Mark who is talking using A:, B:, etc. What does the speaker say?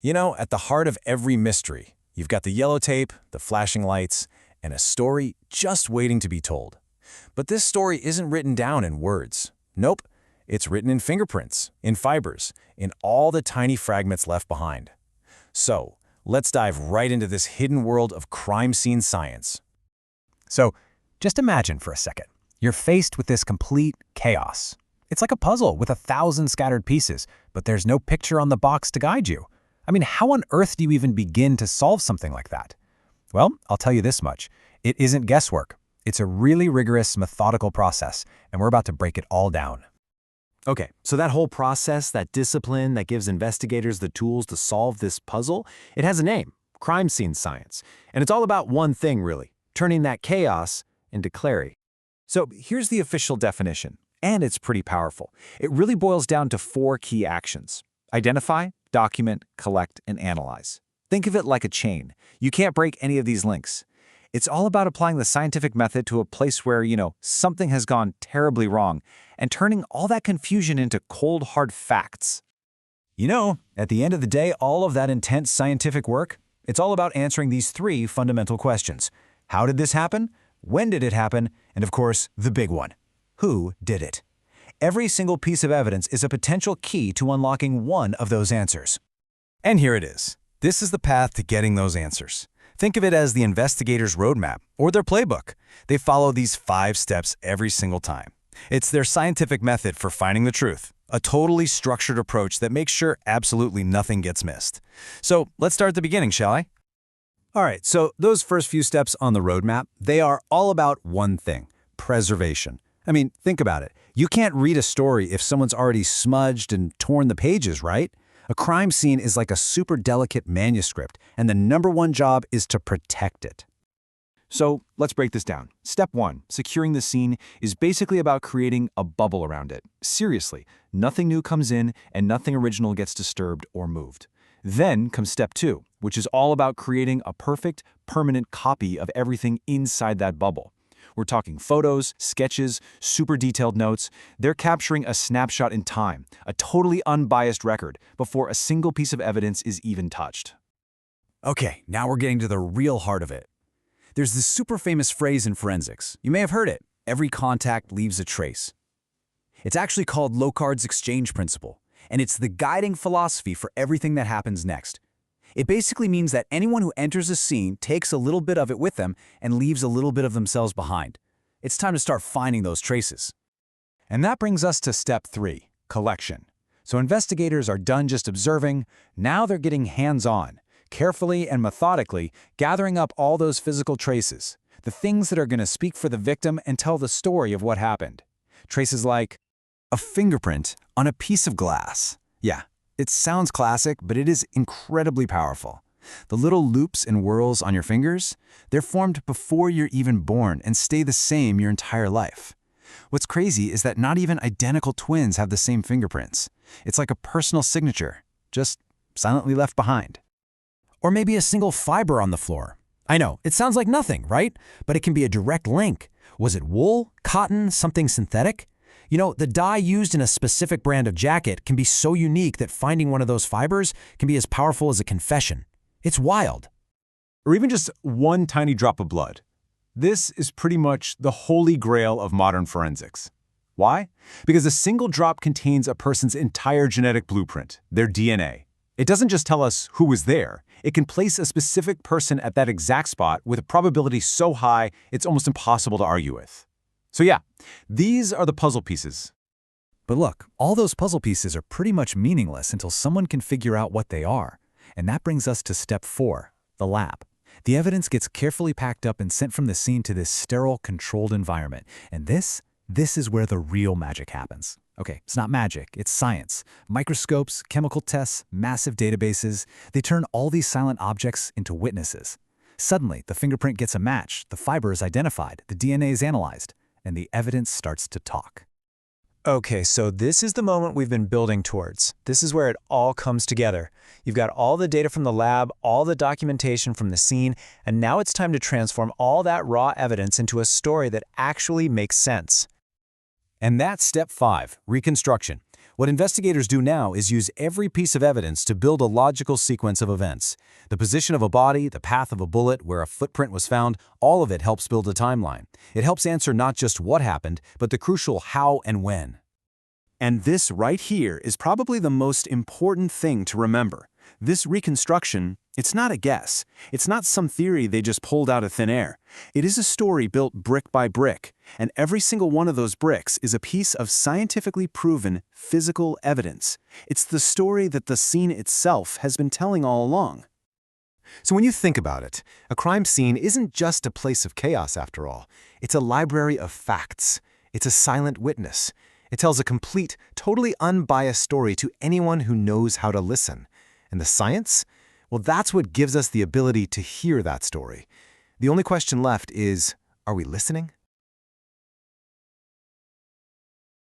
A: You know, at the heart of every mystery, you've got the yellow tape, the flashing lights, and a story just waiting to be told. But this story isn't written down in words. Nope, it's written in fingerprints, in fibers, in all the tiny fragments left behind. So, let's dive right into this hidden world of crime scene science.
B: So, just imagine for a second. You're faced with this complete chaos. It's like a puzzle with 1,000 scattered pieces, but there's no picture on the box to guide you. I mean, how on earth do you even begin to solve something like that? Well, I'll tell you this much. It isn't guesswork. It's a really rigorous, methodical process, and we're about to break it all down.
C: Okay, so that whole process, that discipline that gives investigators the tools to solve this puzzle, it has a name, crime scene science. And it's all about one thing, really, turning that chaos into clarity. So here's the official definition, and it's pretty powerful. It really boils down to 4 key actions: identify, document, collect, and analyze. Think of it like a chain. You can't break any of these links. It's all about applying the scientific method to a place where, something has gone terribly wrong and turning all that confusion into cold, hard facts.
B: At the end of the day, all of that intense scientific work, it's all about answering these 3 fundamental questions. How did this happen? When did it happen? And of course, the big one. Who did it? Every single piece of evidence is a potential key to unlocking one of those answers. And here it is. This is the path to getting those answers. Think of it as the investigator's roadmap or their playbook. They follow these 5 steps every single time. It's their scientific method for finding the truth, a totally structured approach that makes sure absolutely nothing gets missed. So let's start at the beginning, shall I? All right, so those first few steps on the roadmap, they are all about one thing: preservation. I mean, think about it. You can't read a story if someone's already smudged and torn the pages, right? A crime scene is like a super delicate manuscript, and the #1 job is to protect it.
C: So let's break this down. Step 1, securing the scene, is basically about creating a bubble around it. Seriously, nothing new comes in and nothing original gets disturbed or moved. Then comes step 2, which is all about creating a perfect, permanent copy of everything inside that bubble. We're talking photos, sketches, super detailed notes. They're capturing a snapshot in time, a totally unbiased record, before a single piece of evidence is even touched.
B: Okay, now we're getting to the real heart of it. There's this super famous phrase in forensics. You may have heard it: every contact leaves a trace. It's actually called Locard's exchange principle, and it's the guiding philosophy for everything that happens next. It basically means that anyone who enters a scene takes a little bit of it with them and leaves a little bit of themselves behind. It's time to start finding those traces. And that brings us to step 3, collection. So investigators are done just observing. Now they're getting hands-on, carefully and methodically gathering up all those physical traces, the things that are going to speak for the victim and tell the story of what happened. Traces like a fingerprint on a piece of glass. Yeah. It sounds classic, but it is incredibly powerful. The little loops and whorls on your fingers, they're formed before you're even born and stay the same your entire life. What's crazy is that not even identical twins have the same fingerprints. It's like a personal signature, just silently left behind. Or maybe a single fiber on the floor. I know, it sounds like nothing, right? But it can be a direct link. Was it wool, cotton, something synthetic? The dye used in a specific brand of jacket can be so unique that finding one of those fibers can be as powerful as a confession. It's wild.
C: Or even just one tiny drop of blood. This is pretty much the holy grail of modern forensics. Why? Because a single drop contains a person's entire genetic blueprint, their DNA. It doesn't just tell us who was there. It can place a specific person at that exact spot with a probability so high it's almost impossible to argue with. So yeah, these are the puzzle pieces.
B: But look, all those puzzle pieces are pretty much meaningless until someone can figure out what they are. And that brings us to step 4, the lab. The evidence gets carefully packed up and sent from the scene to this sterile, controlled environment. And this is where the real magic happens. Okay, it's not magic, it's science. Microscopes, chemical tests, massive databases, they turn all these silent objects into witnesses. Suddenly, the fingerprint gets a match, the fiber is identified, the DNA is analyzed, and the evidence starts to talk.
A: Okay, so this is the moment we've been building towards. This is where it all comes together. You've got all the data from the lab, all the documentation from the scene, and now it's time to transform all that raw evidence into a story that actually makes sense.
B: And that's step 5, reconstruction.
A: What investigators do now is use every piece of evidence to build a logical sequence of events. The position of a body, the path of a bullet, where a footprint was found, all of it helps build a timeline. It helps answer not just what happened, but the crucial how and when.
B: And this right here is probably the most important thing to remember. This reconstruction, it's not a guess. It's not some theory they just pulled out of thin air. It is a story built brick by brick, and every single one of those bricks is a piece of scientifically proven physical evidence. It's the story that the scene itself has been telling all along.
C: So when you think about it, a crime scene isn't just a place of chaos after all. It's a library of facts. It's a silent witness. It tells a complete, totally unbiased story to anyone who knows how to listen. And the science? Well, that's what gives us the ability to hear that story. The only question left is, are we listening?